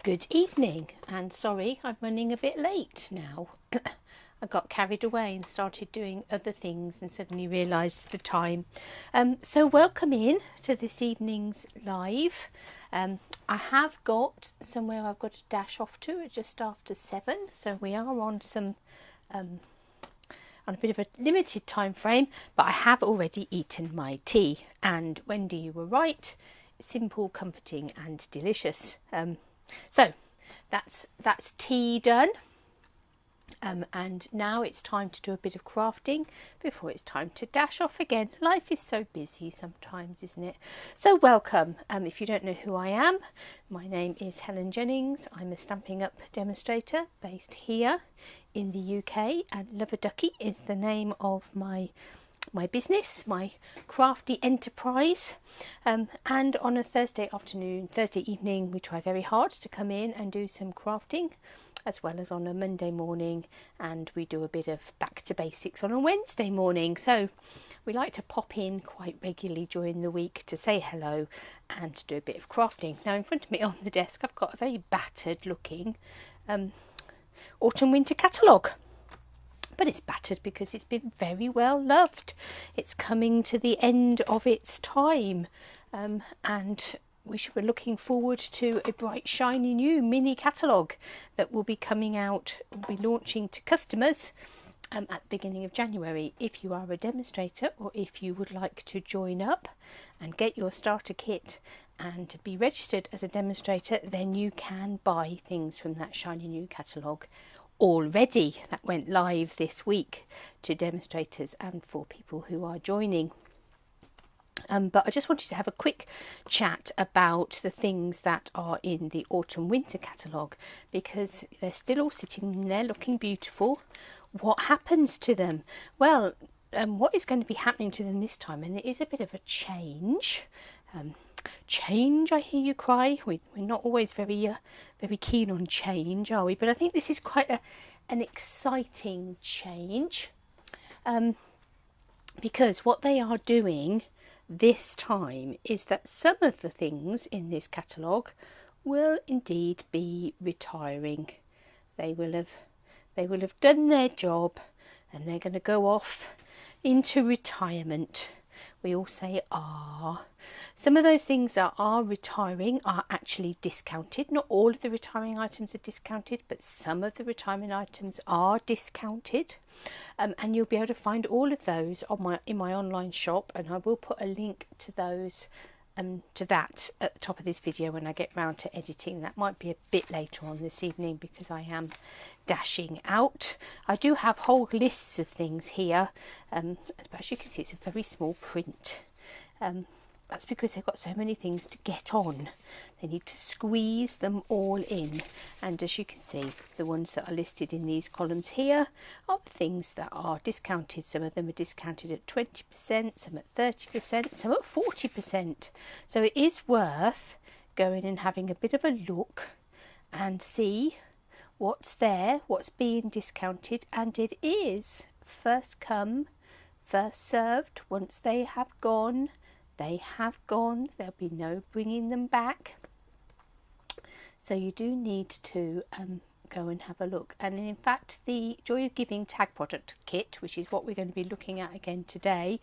Good evening, and sorry I'm running a bit late now. I got carried away and started doing other things and suddenly realised the time. So welcome in to this evening's live. I have got somewhere I've got to dash off to at just after 7, so we are on on a bit of a limited time frame, but I have already eaten my tea, and Wendy, you were right, simple, comforting and delicious. So that's tea done, and now it's time to do a bit of crafting before it's time to dash off again. Life is so busy sometimes, isn't it? So welcome. If you don't know who I am, my name is Helen Jennings. I'm a Stampin' Up demonstrator based here in the UK, and Love-a-Duckie is the name of my business, my crafty enterprise. And on a Thursday evening, we try very hard to come in and do some crafting, as well as on a Monday morning, and we do a bit of back to basics on a Wednesday morning. So we like to pop in quite regularly during the week to say hello and to do a bit of crafting. Now in front of me on the desk I've got a very battered looking autumn winter catalogue. But it's battered because it's been very well loved. It's coming to the end of its time, and we should be looking forward to a bright shiny new mini catalogue that will be coming out, will be launching to customers at the beginning of January. If you are a demonstrator, or if you would like to join up and get your starter kit and be registered as a demonstrator, then you can buy things from that shiny new catalogue already. That went live this week to demonstrators and for people who are joining. But I just wanted to have a quick chat about the things that are in the autumn winter catalogue, because they're still all sitting there looking beautiful. What happens to them? Well, what is going to be happening to them this time, and it is a bit of a change. Change, I hear you cry. We're not always very keen on change, are we? But I think this is quite an exciting change, because what they are doing this time is that some of the things in this catalogue will indeed be retiring. They will have done their job, and they're going to go off into retirement. We all say some of those things that are retiring are actually discounted. Not all of the retiring items are discounted, but some of the retiring items are discounted, and you'll be able to find all of those on in my online shop, and I will put a link to those to that at the top of this video when I get round to editing. That might be a bit later on this evening because I am dashing out. I do have whole lists of things here, but as you can see, it's a very small print. That's because they've got so many things to get on. They need to squeeze them all in, and as you can see, the ones that are listed in these columns here are the things that are discounted. Some of them are discounted at 20%, some at 30%, some at 40%. So it is worth going and having a bit of a look and see what's there, what's being discounted, and it is first come, first served. Once they have gone, they have gone. There'll be no bringing them back. So you do need to go and have a look. And in fact, the Joy of Giving tag product kit, which is what we're going to be looking at again today,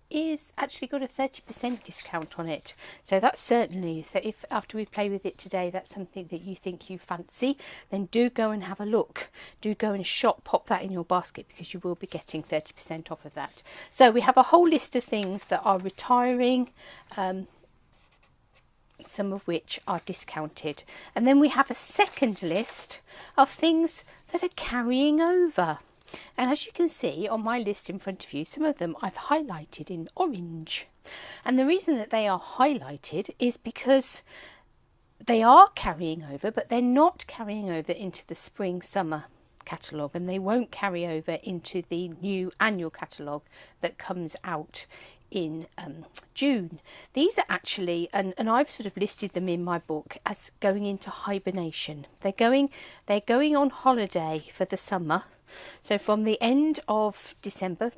is actually got a 30% discount on it. So that's certainly, if after we play with it today, that's something that you think you fancy, then do go and have a look. Do go and shop, pop that in your basket, because you will be getting 30% off of that. So we have a whole list of things that are retiring, some of which are discounted. And then we have a second list of things that are carrying over. And as you can see on my list in front of you, some of them I've highlighted in orange. And the reason that they are highlighted is because they are carrying over, but they're not carrying over into the spring-summer catalogue, and they won't carry over into the new annual catalogue that comes out in June. These are actually, and I've sort of listed them in my book as going into hibernation. They're going on holiday for the summer. So from the end of December,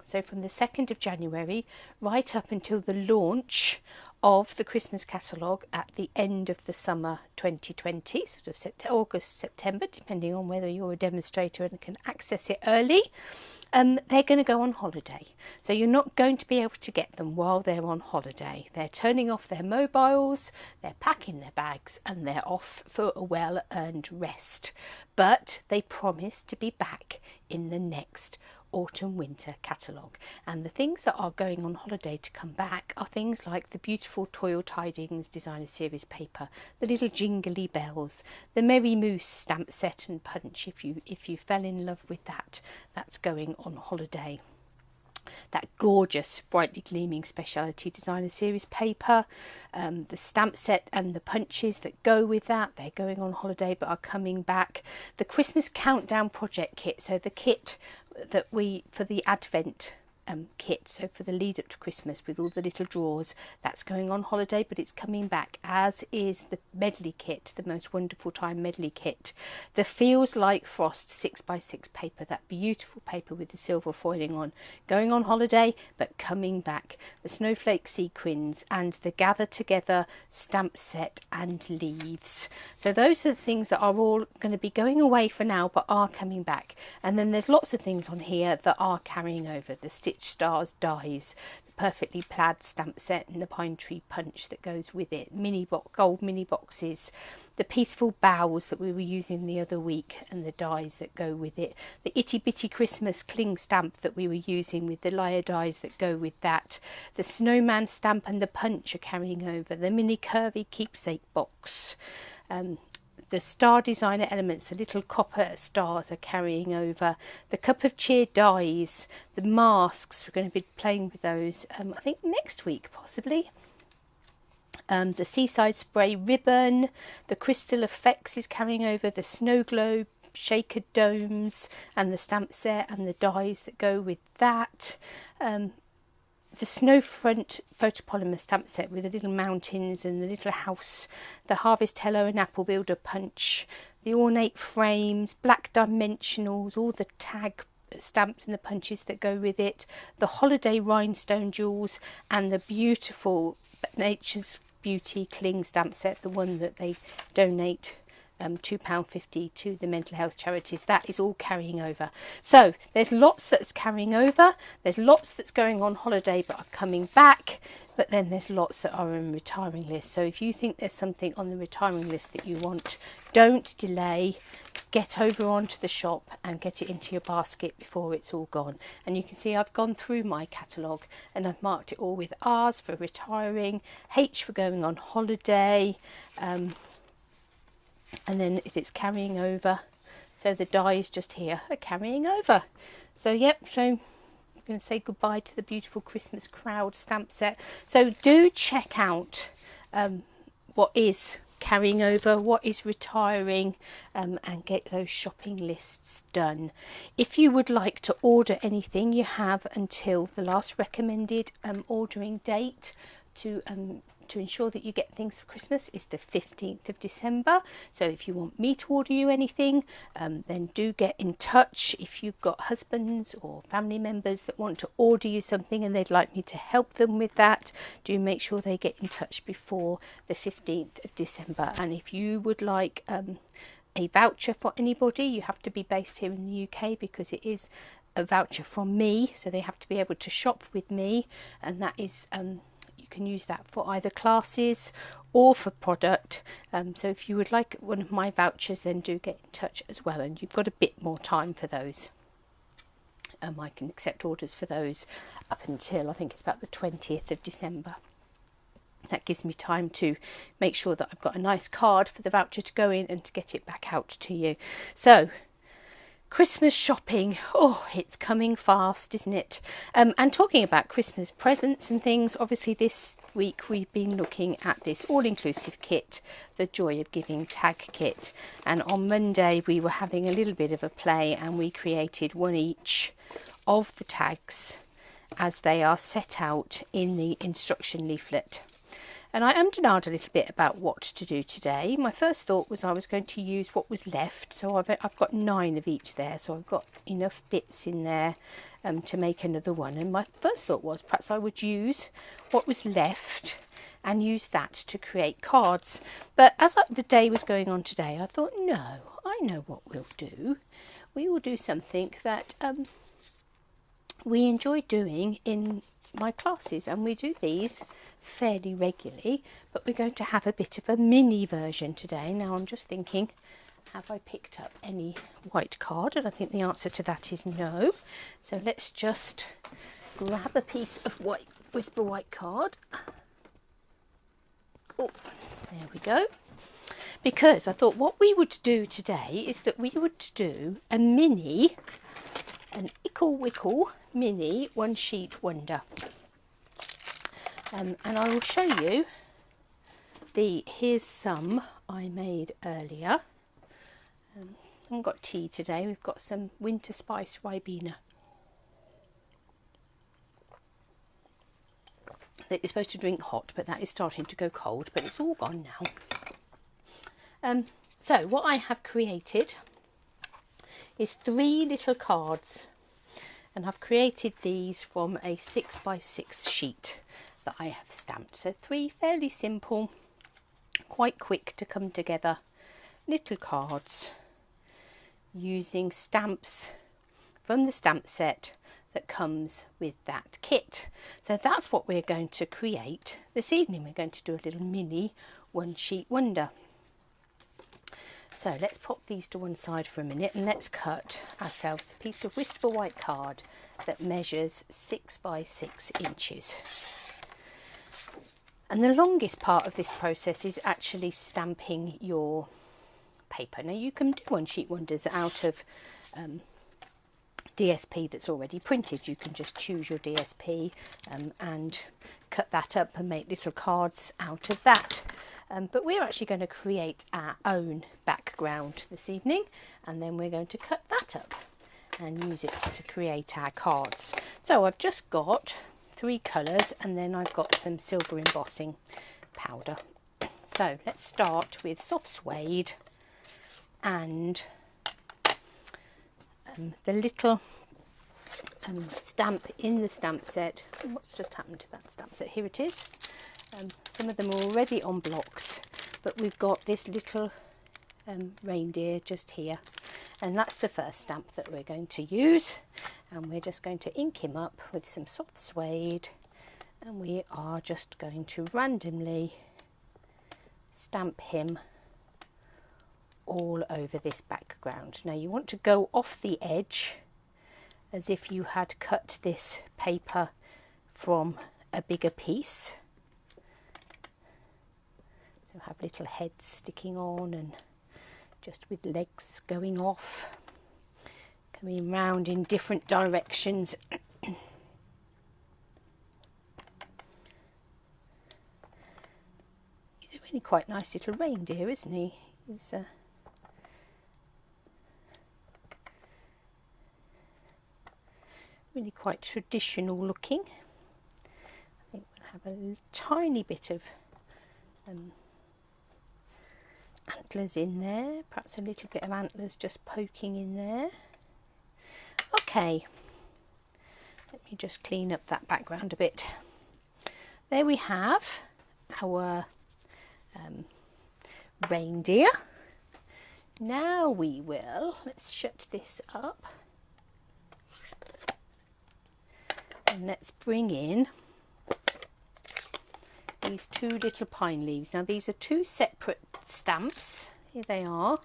so from the 2nd of January right up until the launch of the Christmas catalogue at the end of the summer 2020, sort of August, September, depending on whether you're a demonstrator and can access it early. They're going to go on holiday. So you're not going to be able to get them while they're on holiday. They're turning off their mobiles, they're packing their bags, and they're off for a well-earned rest. But they promise to be back in the next autumn-winter catalogue. And the things that are going on holiday to come back are things like the beautiful Toil Tidings Designer Series paper, the little jingly bells, the Merry Moose stamp set and punch. If you fell in love with that, that's going on holiday. That gorgeous brightly gleaming speciality designer series paper, the stamp set and the punches that go with that, they're going on holiday but are coming back. The Christmas countdown project kit, so the kit that for the Advent kit, so for the lead up to Christmas with all the little drawers, that's going on holiday, but it's coming back, as is the medley kit, the Most Wonderful Time medley kit, the Feels Like Frost 6x6 paper, that beautiful paper with the silver foiling on, going on holiday but coming back, the Snowflake sequins and the Gather Together stamp set and leaves. So those are the things that are all going to be going away for now but are coming back. And then there's lots of things on here that are carrying over, the Stitch Stars dies, the Perfectly Plaid stamp set and the Pine Tree punch that goes with it, gold mini boxes, the Peaceful Boughs that we were using the other week and the dies that go with it, the Itty Bitty Christmas cling stamp that we were using with the Lyre dies that go with that, the Snowman stamp and the punch are carrying over, the mini curvy keepsake box, the star designer elements, the little copper stars are carrying over. The Cup of Cheer dies, the masks, we're going to be playing with those, I think next week possibly. The Seaside Spray ribbon, the Crystal Effects is carrying over, the Snow Globe shaker domes and the stamp set and the dies that go with that. The Snowfront photopolymer stamp set with the little mountains and the little house, the Harvest Hello and Apple Builder punch, the ornate frames, black dimensionals, all the tag stamps and the punches that go with it, the holiday rhinestone jewels and the beautiful Nature's Beauty cling stamp set, the one that they donate £2.50 to the mental health charities. That is all carrying over. So there's lots that's carrying over, there's lots that's going on holiday but are coming back, but then there's lots that are on retiring list. So if you think there's something on the retiring list that you want, don't delay, get over onto the shop and get it into your basket before it's all gone. And you can see I've gone through my catalogue and I've marked it all with R's for retiring, H for going on holiday, and then if it's carrying over, so the dies just here are carrying over. So yep, so I'm going to say goodbye to the beautiful Christmas crowd stamp set. So do check out what is carrying over, what is retiring, and get those shopping lists done. If you would like to order anything, you have until the last recommended ordering date to ensure that you get things for Christmas is the 15th of December. So if you want me to order you anything, then do get in touch. If you've got husbands or family members that want to order you something and they'd like me to help them with that, do make sure they get in touch before the 15th of December. And if you would like a voucher for anybody, you have to be based here in the UK because it is a voucher from me, so they have to be able to shop with me, and that is can use that for either classes or for product. So if you would like one of my vouchers, then do get in touch as well, and you've got a bit more time for those. I can accept orders for those up until I think it's about the 20th of December. That gives me time to make sure that I've got a nice card for the voucher to go in and to get it back out to you. So Christmas shopping, oh, it's coming fast, isn't it? And talking about Christmas presents and things, obviously this week we've been looking at this all-inclusive kit, the Joy of Giving tag kit. And on Monday we were having a little bit of a play and we created one each of the tags as they are set out in the instruction leaflet. And I ummed and ahed a little bit about what to do today. My first thought was I was going to use what was left. So I've got 9 of each there. So I've got enough bits in there to make another one. And my first thought was perhaps I would use what was left and use that to create cards. But as the day was going on today, I thought, no, I know what we'll do. We will do something that we enjoy doing in my classes, and we do these fairly regularly, but we're going to have a bit of a mini version today. Now I'm just thinking, have I picked up any white card? And I think the answer to that is no. So let's just grab a piece of white Whisper White card. Oh, there we go. Because I thought what we would do today is that we would do an Ickle Wickle mini one sheet wonder. And I will show you here's some I made earlier. I haven't got tea today, we've got some winter spice Ribena that you're supposed to drink hot, but that is starting to go cold, but it's all gone now. So what I have created is 3 little cards, and I've created these from a 6x6 sheet that I have stamped. So 3 fairly simple, quite quick to come together little cards using stamps from the stamp set that comes with that kit. So that's what we're going to create this evening. We're going to do a little mini one sheet wonder. So let's pop these to one side for a minute and let's cut ourselves a piece of Whisper White card that measures 6x6 inches. And the longest part of this process is actually stamping your paper. Now you can do one sheet wonders out of DSP that's already printed. You can just choose your DSP and cut that up and make little cards out of that. But we're actually going to create our own background this evening, and then we're going to cut that up and use it to create our cards. So I've just got 3 colours, and then I've got some silver embossing powder. So let's start with soft suede and the little stamp in the stamp set. What's just happened to that stamp set? Here it is. Some of them are already on blocks, but we've got this little reindeer just here, and that's the first stamp that we're going to use, and we're just going to ink him up with some soft suede, and we are just going to randomly stamp him all over this background. Now you want to go off the edge as if you had cut this paper from a bigger piece. So have little heads sticking on and just with legs going off, coming round in different directions. He's a really quite nice little reindeer, isn't he? He's really quite traditional looking. I think we'll have a tiny bit of antlers in there, perhaps a little bit of antlers just poking in there. Okay, let me just clean up that background a bit. There we have our reindeer. Now let's shut this up and let's bring in these 2 little pine leaves. Now these are 2 separate stamps. Here they are,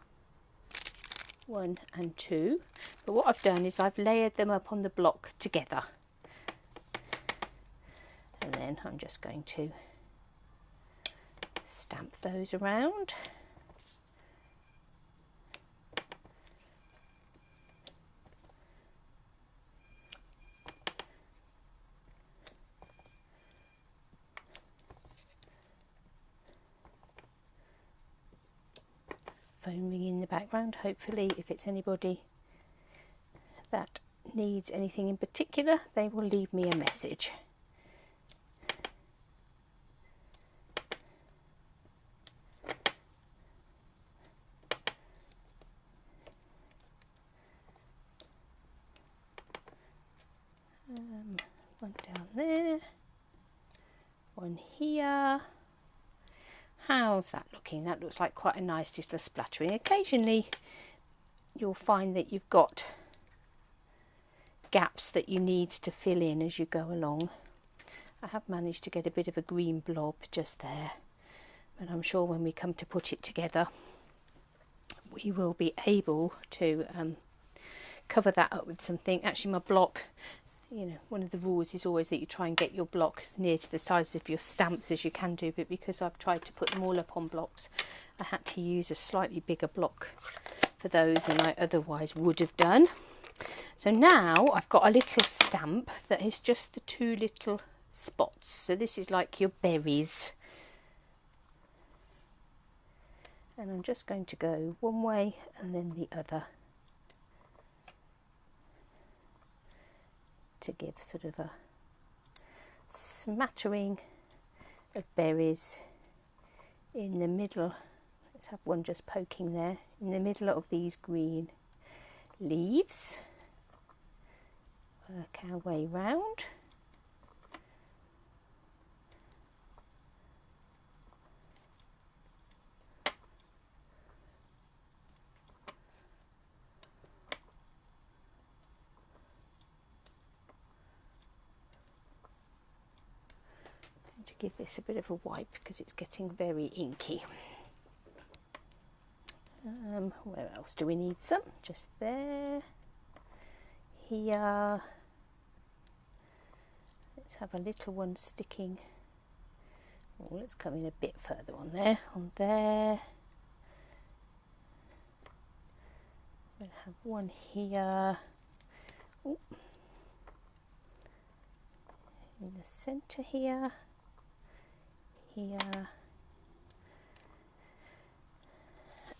1 and 2. But what I've done is I've layered them up on the block together. And then I'm just going to stamp those around. Phone ringing in the background. Hopefully, if it's anybody that needs anything in particular, they will leave me a message. One down there, one here, how's that looking? That looks like quite a nice little splattering. Occasionally you'll find that you've got gaps that you need to fill in as you go along. I have managed to get a bit of a green blob just there, but I'm sure when we come to put it together we will be able to cover that up with something. Actually, my block, you know, one of the rules is always that you try and get your blocks near to the size of your stamps as you can do, but because I've tried to put them all up on blocks, I had to use a slightly bigger block for those than I otherwise would have done. So now I've got a little stamp that is just the two little spots. So this is like your berries. And I'm just going to go one way and then the other to give sort of a smattering of berries in the middle. Let's have one just poking there in the middle of these green leaves. Work our way round. To give this a bit of a wipe because it's getting very inky. Where else do we need some? Just there, here. Let's have a little one sticking. Oh, let's come in a bit further on there, We'll have one here. Ooh. In the centre here. Here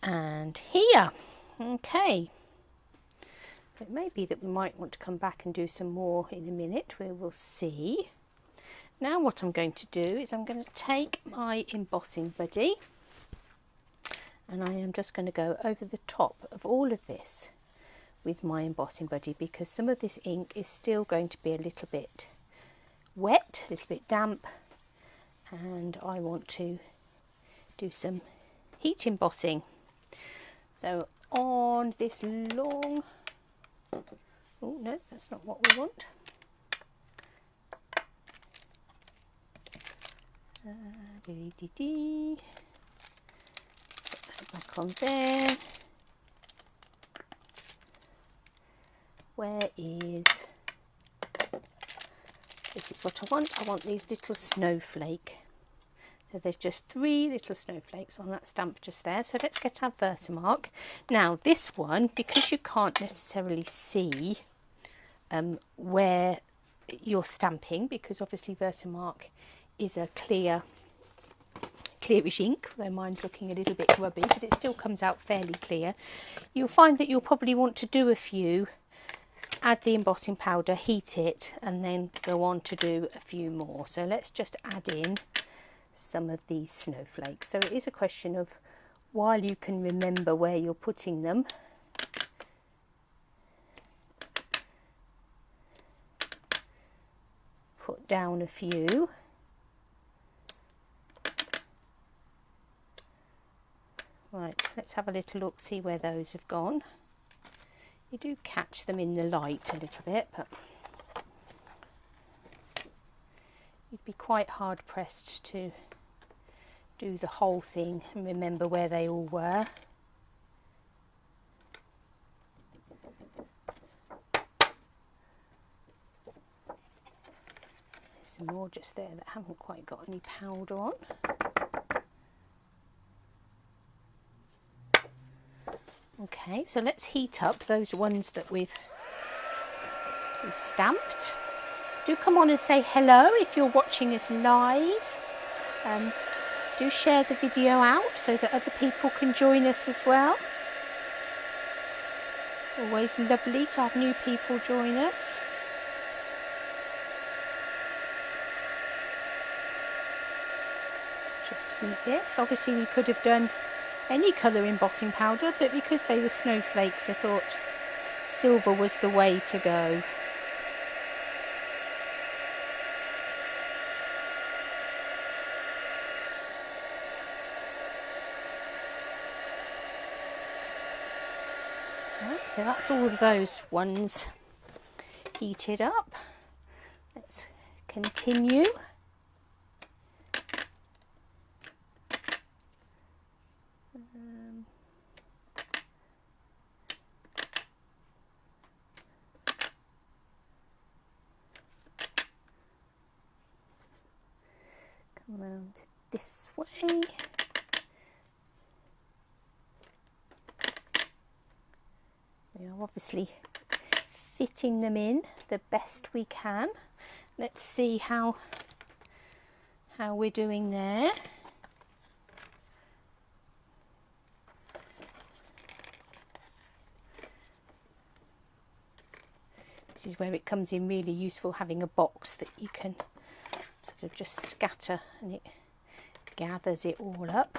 and here. Okay, it may be that we might want to come back and do some more in a minute. We will see. Now what I'm going to do is I'm going to take my embossing buddy and I am just going to go over the top of all of this with my embossing buddy, because some of this ink is still going to be a little bit wet, a little bit damp, and I want to do some heat embossing. So on this long, oh no, that's not what we want. Put that back on there. Where is, this is what I want. I want these little snowflake. So there's just 3 little snowflakes on that stamp just there. So let's get our Versamark. Now this one, because you can't necessarily see where you're stamping, because obviously Versamark is a clearish ink, though mine's looking a little bit grubby, but it still comes out fairly clear. You'll find that you'll probably want to do a few, add the embossing powder, heat it, and then go on to do a few more. So let's just add in some of these snowflakes. So it is a question of, while you can remember where you're putting them, put down a few. Right, let's have a little look, see where those have gone. You do catch them in the light a little bit, but you'd be quite hard pressed to do the whole thing and remember where they all were. There's some more just there that haven't quite got any powder on. Okay, so let's heat up those ones that we've stamped. Do come on and say hello if you're watching us live. Do share the video out so that other people can join us as well. Always lovely to have new people join us. Just heat this. Obviously we could have done any colour embossing powder, but because they were snowflakes I thought silver was the way to go. Right, so that's all of those ones heated up. Let's continue. Come around this way. We are obviously fitting them in the best we can. Let's see how we're doing there. This is where it comes in really useful, having a box that you can sort of just scatter and it gathers it all up.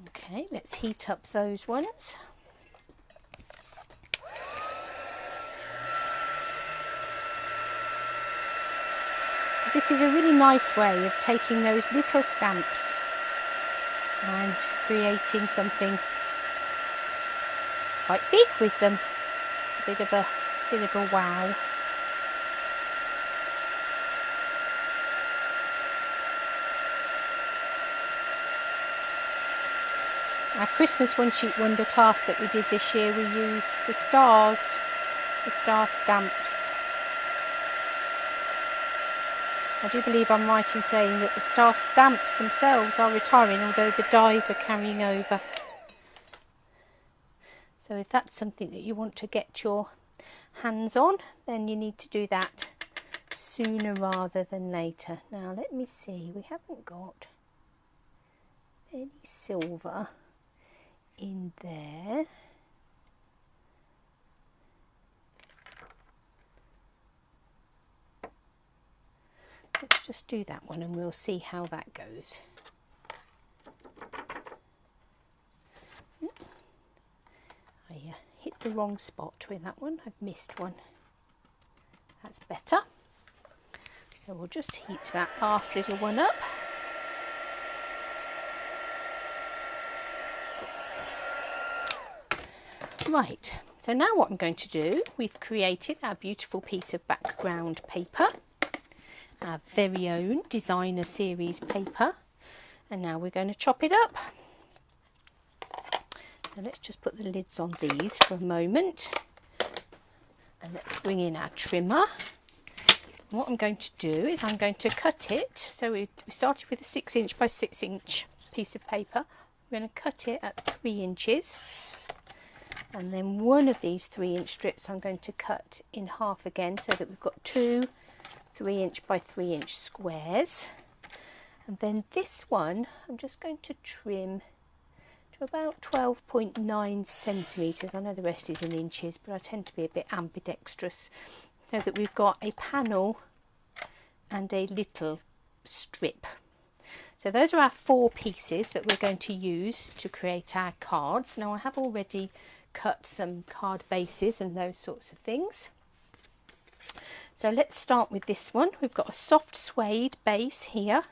Okay, let's heat up those ones. So this is a really nice way of taking those little stamps and creating something quite big with them. A bit of a wow. Our Christmas One Sheet Wonder class that we did this year, we used the star stamps. I do believe I'm right in saying that the star stamps themselves are retiring, although the dies are carrying over. So if that's something that you want to get your hands on, then you need to do that sooner rather than later. Now let me see, we haven't got any silver in there. Let's just do that one and we'll see how that goes. I hit the wrong spot with that one. I've missed one. That's better. So we'll just heat that last little one up. Right, so now what I'm going to do, we've created our beautiful piece of background paper, our very own designer series paper, and now we're going to chop it up. Now let's just put the lids on these for a moment, and let's bring in our trimmer. And what I'm going to do is I'm going to cut it. So we started with a 6" by 6" piece of paper. We're going to cut it at 3 inches. And then one of these 3" strips I'm going to cut in half again, so that we've got 2 3" by 3" squares. And then this one I'm just going to trim to about 12.9 centimetres. I know the rest is in inches, but I tend to be a bit ambidextrous, so that we've got a panel and a little strip. So those are our 4 pieces that we're going to use to create our cards. Now I have already cut some card bases and those sorts of things. So let's start with this one. We've got a soft suede base here,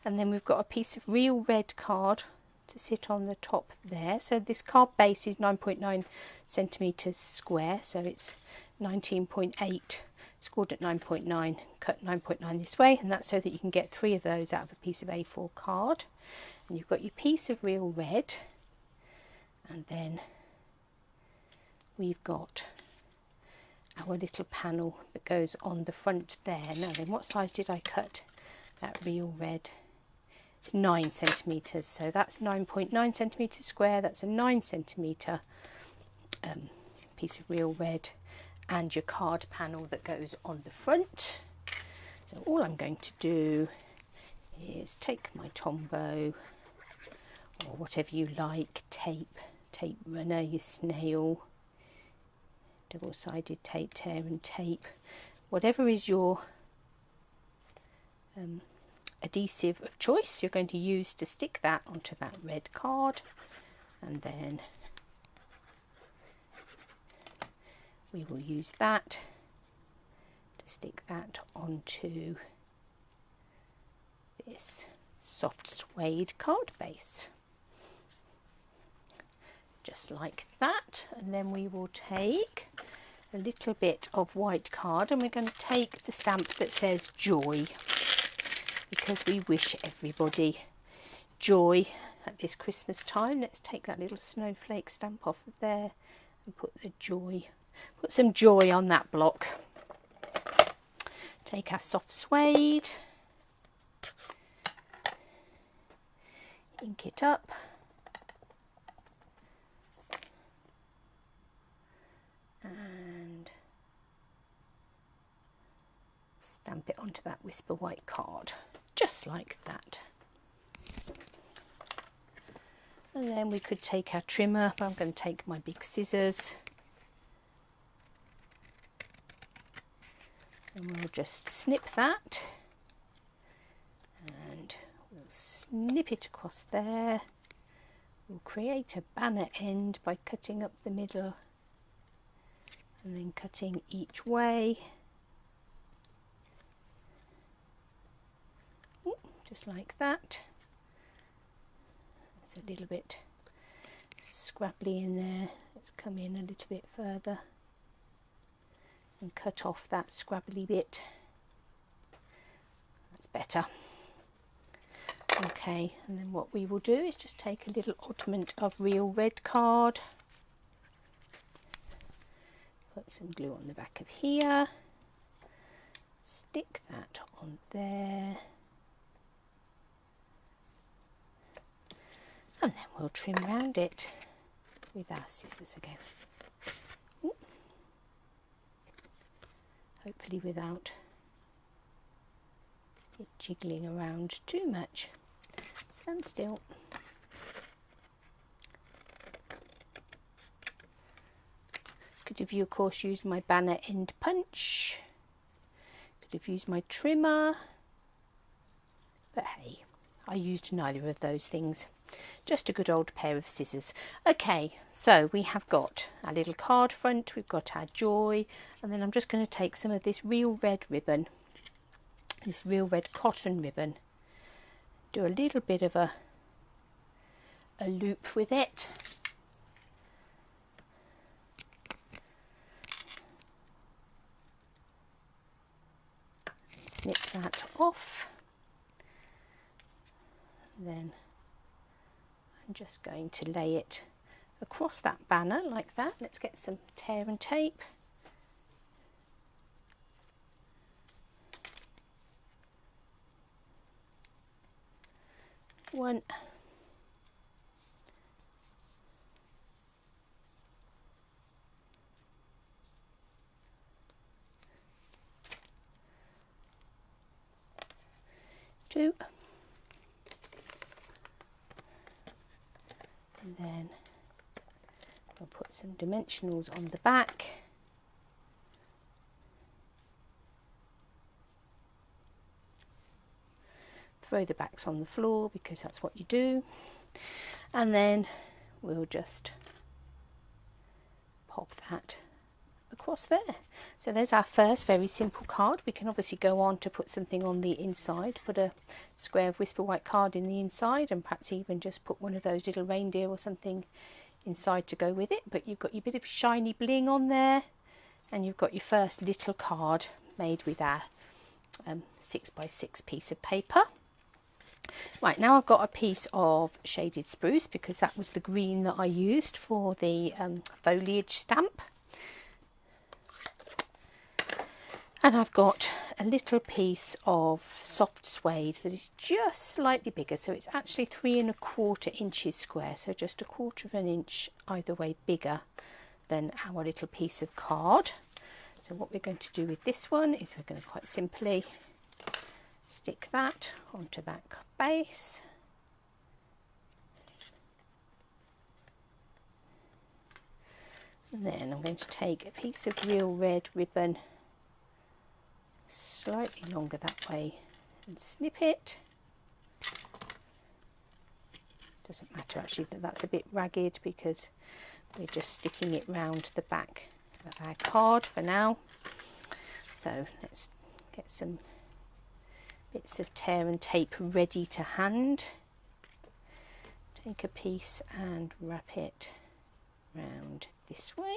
and then we've got a piece of real red card to sit on the top there. So this card base is 9.9 centimetres square, so it's 19.8 scored at 9.9, cut 9.9 this way, and that's so that you can get 3 of those out of a piece of A4 card. And you've got your piece of real red, and then we've got our little panel that goes on the front there. Now then, what size did I cut that real red? It's 9 centimetres, so that's 9.9 centimetres square. That's a 9 centimetre piece of real red, and your card panel that goes on the front. So all I'm going to do is take my Tombow, or whatever you like, tape runner, your snail, double-sided tape, tear and tape, whatever is your adhesive of choice, you're going to use to stick that onto that red card. And then we will use that to stick that onto this soft suede card base. Just like that. And then we will take a little bit of white card and we're going to take the stamp that says joy, because we wish everybody joy at this Christmas time. Let's take that little snowflake stamp off of there and put the joy, put some joy on that block. Take our soft suede, ink it up, and stamp it onto that Whisper White card, just like that. And then we could take our trimmer, but I'm going to take my big scissors and we'll just snip that, and we'll snip it across there. We'll create a banner end by cutting up the middle and then cutting each way, just like that. It's a little bit scrabbly in there. Let's come in a little bit further and cut off that scrabbly bit. That's better. Okay, and then what we will do is just take a little oddment of real red card, put some glue on the back of here, stick that on there, and then we'll trim round it with our scissors again. Ooh. Hopefully without it jiggling around too much. Stand still. Could have, of course, used my banner end punch. Could have used my trimmer. But hey, I used neither of those things. Just a good old pair of scissors. Okay, so we have got our little card front, we've got our joy, and then I'm just going to take some of this real red ribbon, this real red cotton ribbon, do a little bit of a loop with it. Snip that off. Then I'm just going to lay it across that banner like that. Let's get some tear and tape. One. Two. And then I'll put some dimensionals on the back. Throw the backs on the floor because that's what you do. And then we'll just pop that across there. So there's our first very simple card. We can obviously go on to put something on the inside, put a square of Whisper White card in the inside, and perhaps even just put one of those little reindeer or something inside to go with it. But you've got your bit of shiny bling on there, and you've got your first little card made with our 6x6 piece of paper. Right, now I've got a piece of shaded spruce because that was the green that I used for the foliage stamp. And I've got a little piece of soft suede that is just slightly bigger, so it's actually 3 1/4 inches square, so just 1/4 inch either way bigger than our little piece of card. So what we're going to do with this one is we're going to quite simply stick that onto that base. And then I'm going to take a piece of real red ribbon, slightly longer that way, and snip it. Doesn't matter actually that that's a bit ragged because we're just sticking it round the back of our card for now. So let's get some bits of tear and tape ready to hand. Take a piece and wrap it round this way.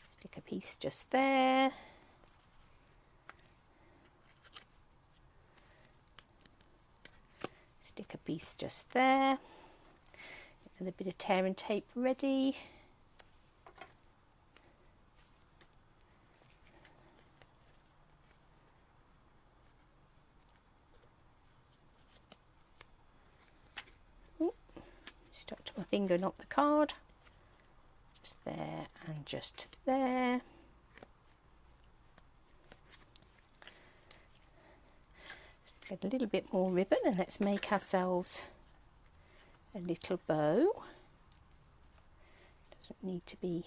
Stick a piece just there. Stick a piece just there. Another bit of tear and tape ready. Stuck to my finger, not the card. Just there and just there. Get a little bit more ribbon and let's make ourselves a little bow. Doesn't need to be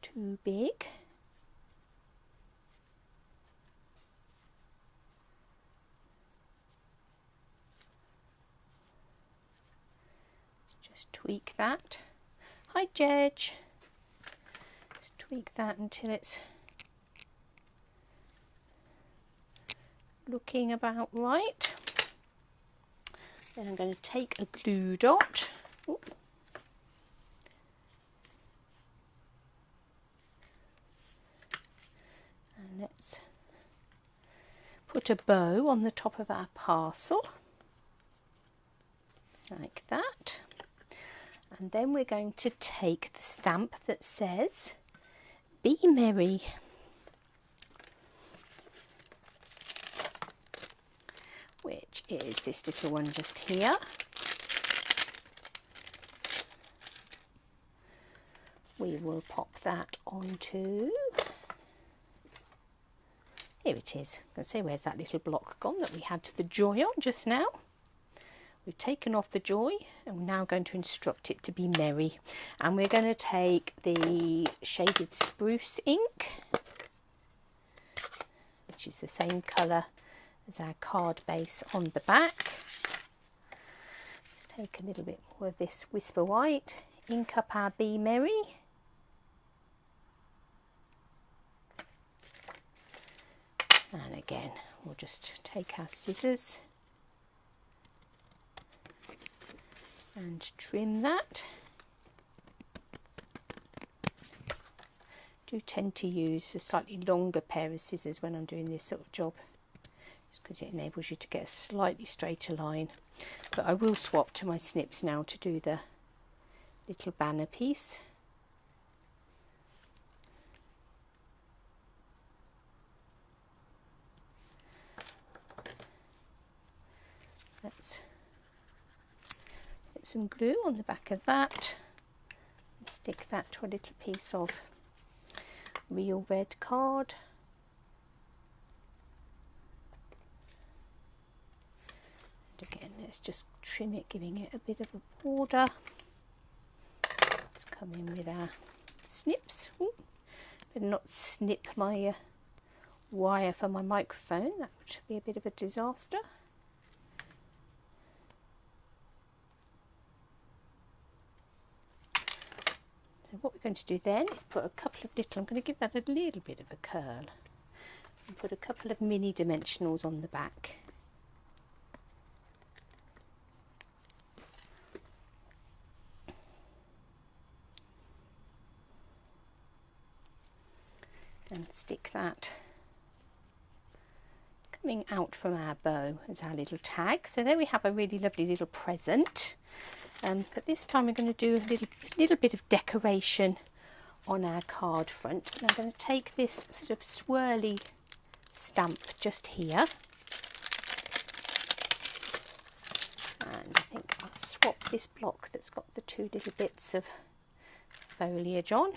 too big. Just tweak that. Hi Jedge. Just tweak that until it's looking about right. Then I'm going to take a glue dot. Ooh. And let's put a bow on the top of our parcel like that. And then we're going to take the stamp that says "Be Merry." Which is this little one just here. We will pop that onto, here it is. I can say, where's that little block gone that we had the joy on just now? We've taken off the joy and we're now going to instruct it to be merry. And we're going to take the shaded spruce ink, which is the same colour as our card base on the back. Let's take a little bit more of this Whisper White, ink up our Be Merry. And again, we'll just take our scissors and trim that. I do tend to use a slightly longer pair of scissors when I'm doing this sort of job, because it enables you to get a slightly straighter line. But I will swap to my snips now to do the little banner piece. Let's put some glue on the back of that and stick that to a little piece of real red card. Again, let's just trim it, giving it a bit of a border. Let's come in with our snips. Ooh, better not snip my wire for my microphone, that would be a bit of a disaster. So what we're going to do then is put a couple of little, I'm going to give that a little bit of a curl, and put a couple of mini dimensionals on the back. And stick that coming out from our bow as our little tag. So there we have a really lovely little present. But this time we're going to do a little bit of decoration on our card front. And I'm going to take this sort of swirly stamp just here. And I think I'll swap this block that's got the two little bits of foliage on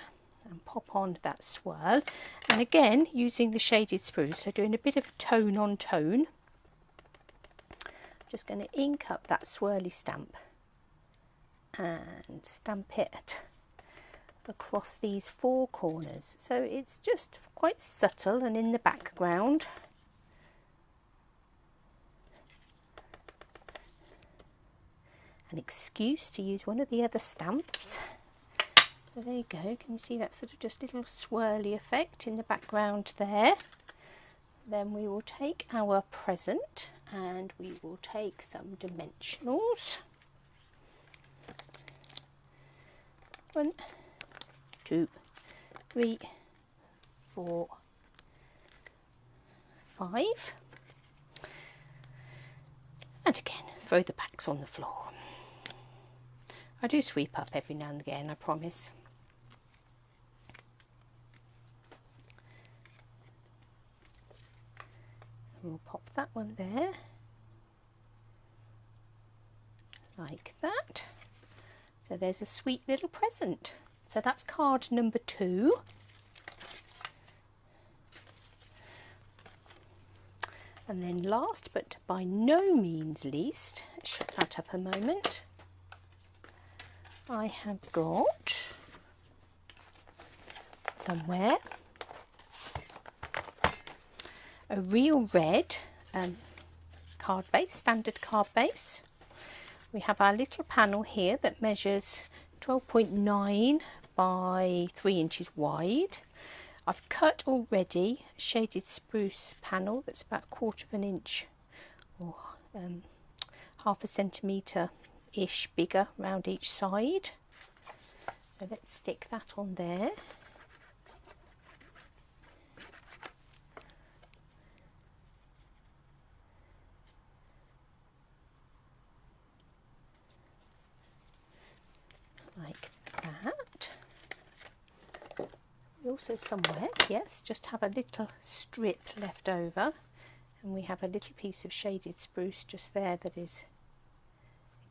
and pop on that swirl, and again using the shaded spruce, so doing a bit of tone on tone. I'm just going to ink up that swirly stamp and stamp it across these four corners, so it's just quite subtle and in the background. An excuse to use one of the other stamps. So there you go, can you see that sort of just little swirly effect in the background there? Then we will take our present and we will take some dimensionals. 1, 2, 3, 4, 5. And again, throw the packs on the floor. I do sweep up every now and again, I promise. We'll pop that one there, like that. So there's a sweet little present. So that's card number 2. And then last but by no means least, let's shut that up a moment, I have got somewhere a real red card base, standard card base. We have our little panel here that measures 12.9 by 3 inches wide. I've cut already a shaded spruce panel that's about 1/4 of an inch or 1/2 centimetre ish bigger round each side. So let's stick that on there. Like that. We also somewhere, yes, just have a little strip left over, and we have a little piece of shaded spruce just there that is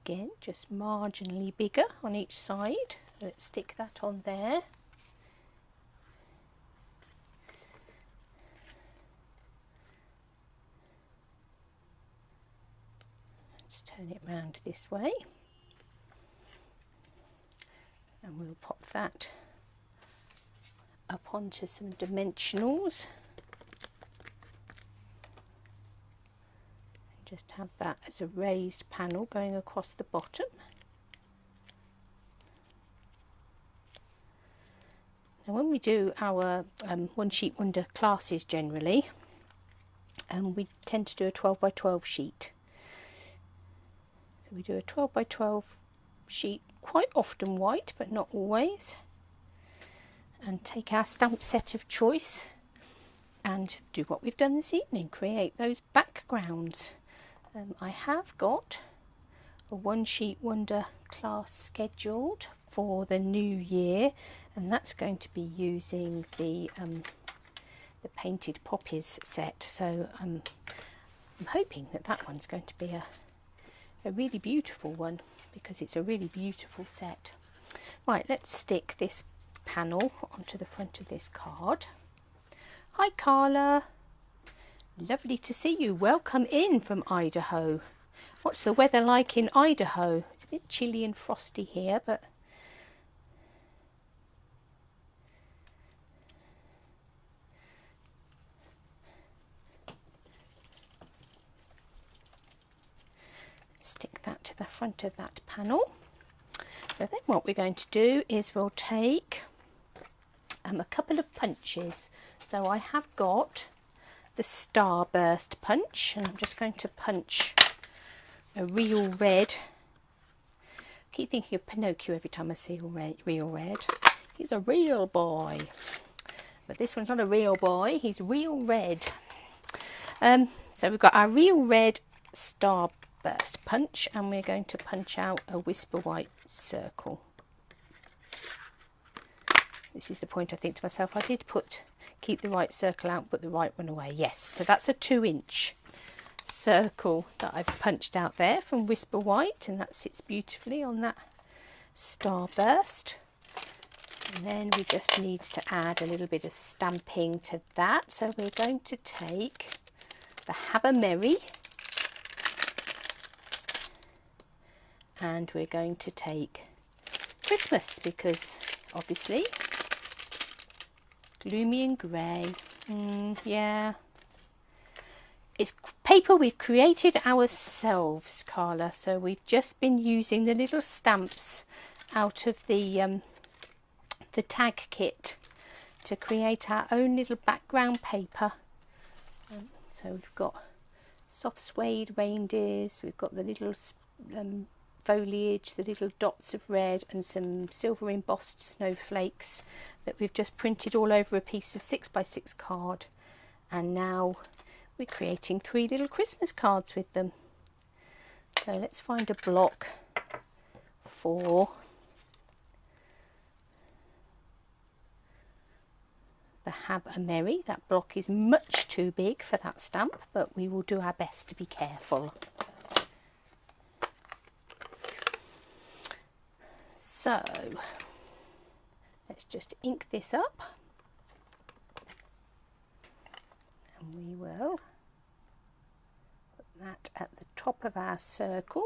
again just marginally bigger on each side. So let's stick that on there. Let's turn it round this way. And we'll pop that up onto some dimensionals. Just have that as a raised panel going across the bottom. Now when we do our one sheet wonder classes generally, we tend to do a 12 by 12 sheet. So we do a 12 by 12 sheet, quite often white but not always, and take our stamp set of choice and do what we've done this evening, create those backgrounds. I have got a one sheet wonder class scheduled for the new year, and that's going to be using the painted poppies set. So I'm hoping that that one's going to be a really beautiful one, because it's a really beautiful set. Right, let's stick this panel onto the front of this card. Hi Carla, lovely to see you. Welcome in from Idaho. What's the weather like in Idaho? It's a bit chilly and frosty here, but stick that to the front of that panel. So then what we're going to do is we'll take a couple of punches. So I have got the Starburst punch, and I'm just going to punch a real red. I keep thinking of Pinocchio every time I see real red. He's a real boy, but this one's not a real boy, he's real red. So we've got our real red Starburst punch, and we're going to punch out a Whisper White circle. This is the point I think to myself, I did keep the right circle out, put the right one away. Yes, so that's a 2-inch circle that I've punched out there from Whisper White, and that sits beautifully on that Starburst. And then we just need to add a little bit of stamping to that. So we're going to take the Have a Merry, and we're going to take Christmas, because obviously gloomy and grey. Yeah, it's paper we've created ourselves, Carla, so we've just been using the little stamps out of the the tag kit to create our own little background paper. So we've got soft suede reindeers, we've got the little foliage, the little dots of red, and some silver embossed snowflakes that we've just printed all over a piece of 6x6 card. And now we're creating 3 little Christmas cards with them. So let's find a block for the Have a Merry. That block is much too big for that stamp, but we will do our best to be careful. So let's just ink this up, and we will put that at the top of our circle.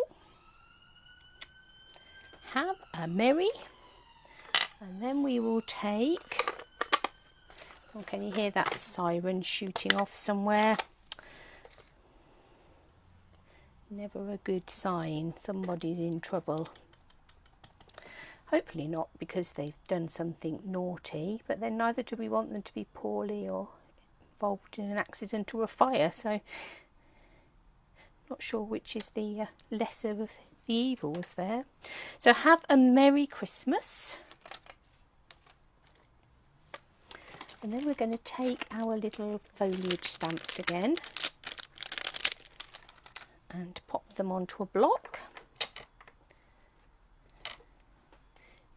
Have a Merry, and then we will take, oh, can you hear that siren shooting off somewhere? Never a good sign, somebody's in trouble. Hopefully not because they've done something naughty, but then neither do we want them to be poorly or involved in an accident or a fire, so not sure which is the lesser of the evils there. So have a Merry Christmas. And then we're going to take our little foliage stamps again and pop them onto a block.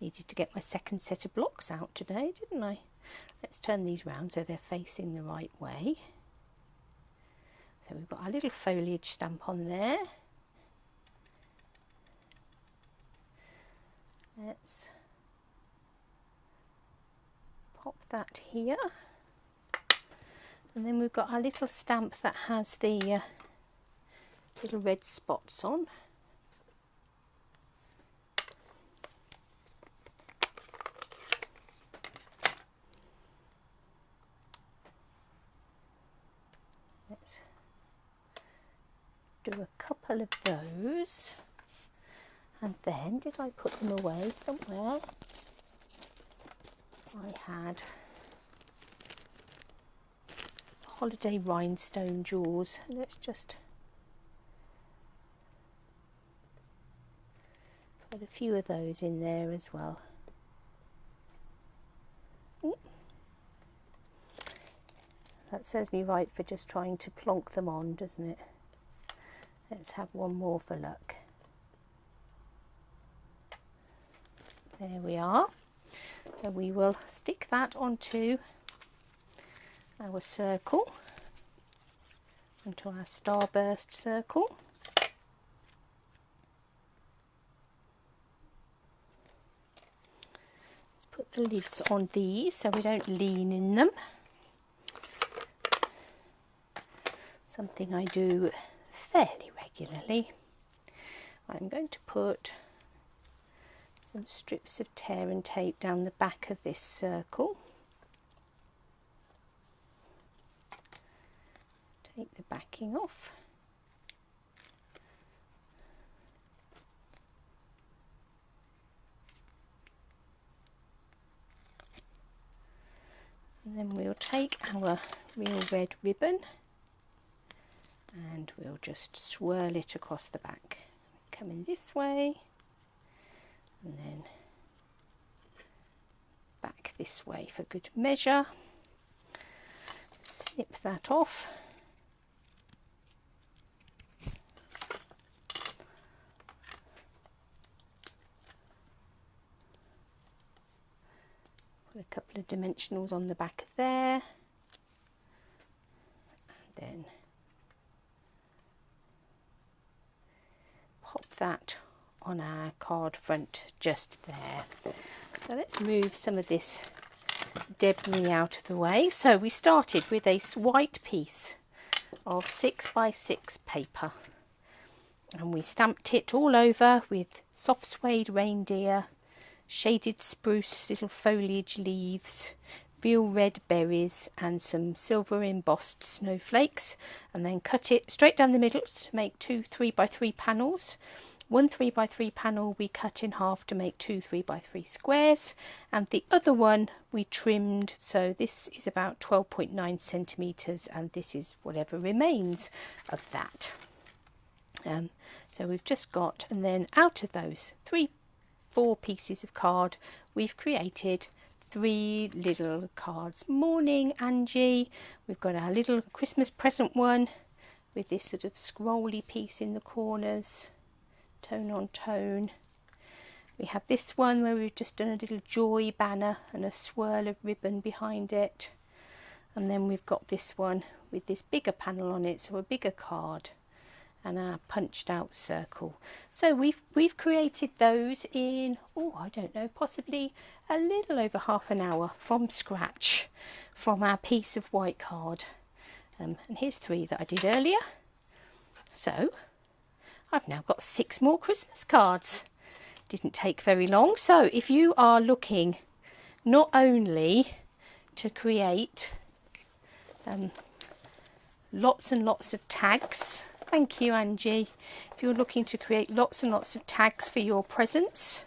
Needed to get my second set of blocks out today, didn't I? Let's turn these round so they're facing the right way. So we've got our little foliage stamp on there. Let's pop that here. And then we've got our little stamp that has the little red spots on. Let's do a couple of those, and then did I put them away somewhere? I had holiday rhinestone jewels. Let's just put a few of those in there as well. That serves me right for just trying to plonk them on, doesn't it? Let's have one more for luck. There we are. So we will stick that onto our circle, onto our starburst circle. Let's put the lids on these so we don't lean in them. Something I do fairly regularly. I'm going to put some strips of tear and tape down the back of this circle. Take the backing off. And then we'll take our real red ribbon and we'll just swirl it across the back. Come in this way and then back this way for good measure. Snip that off. Put a couple of dimensionals on the back of there, and then pop that on our card front just there. So let's move some of this debris out of the way. So we started with a white piece of 6x6 paper and we stamped it all over with soft suede reindeer, shaded spruce little foliage leaves, real red berries and some silver embossed snowflakes, and then cut it straight down the middle to make 2 3x3 panels One 3x3 panel we cut in half to make two 3x3 squares, and the other one we trimmed, so this is about 12.9 centimeters, and this is whatever remains of that. So we've just got, and then out of those 4 pieces of card, we've created 3 little cards. Morning, Angie. We've got our little Christmas present one with this sort of scrolly piece in the corners, tone on tone. We have this one where we've just done a little joy banner and a swirl of ribbon behind it. And then we've got this one with this bigger panel on it, so a bigger card, and our punched out circle. So we've created those in, I don't know, possibly a little over half an hour from scratch from our piece of white card. And here's 3 that I did earlier. So I've now got 6 more Christmas cards. Didn't take very long. So if you are looking not only to create lots and lots of tags, thank you, Angie. If you're looking to create lots and lots of tags for your presents,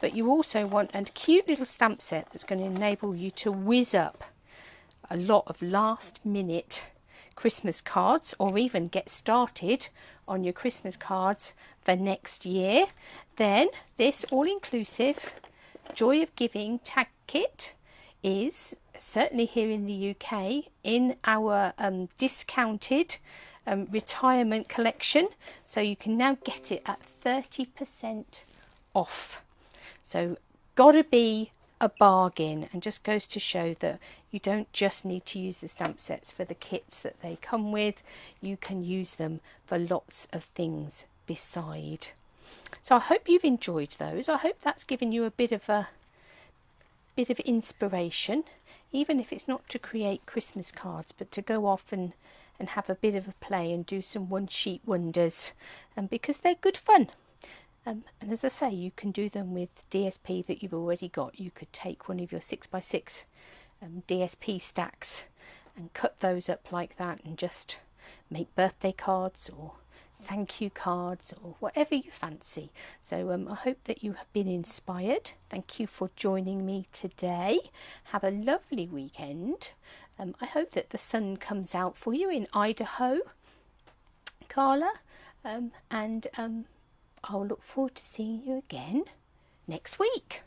but you also want a cute little stamp set that's going to enable you to whiz up a lot of last minute Christmas cards, or even get started on your Christmas cards for next year, then this all-inclusive Joy of Giving tag kit is certainly here in the UK in our discounted retirement collection, so you can now get it at 30% off. So gotta be a bargain, and just goes to show that you don't just need to use the stamp sets for the kits that they come with, you can use them for lots of things beside. So I hope you've enjoyed those. I hope that's given you a bit of inspiration, even if it's not to create Christmas cards, but to go off and have a bit of a play and do some one sheet wonders, because they're good fun. And as I say, you can do them with DSP that you've already got. You could take one of your 6x6 DSP stacks and cut those up like that and just make birthday cards or thank you cards or whatever you fancy. So I hope that you have been inspired. Thank you for joining me today. Have a lovely weekend. I hope that the sun comes out for you in Idaho, Carla, and I'll look forward to seeing you again next week.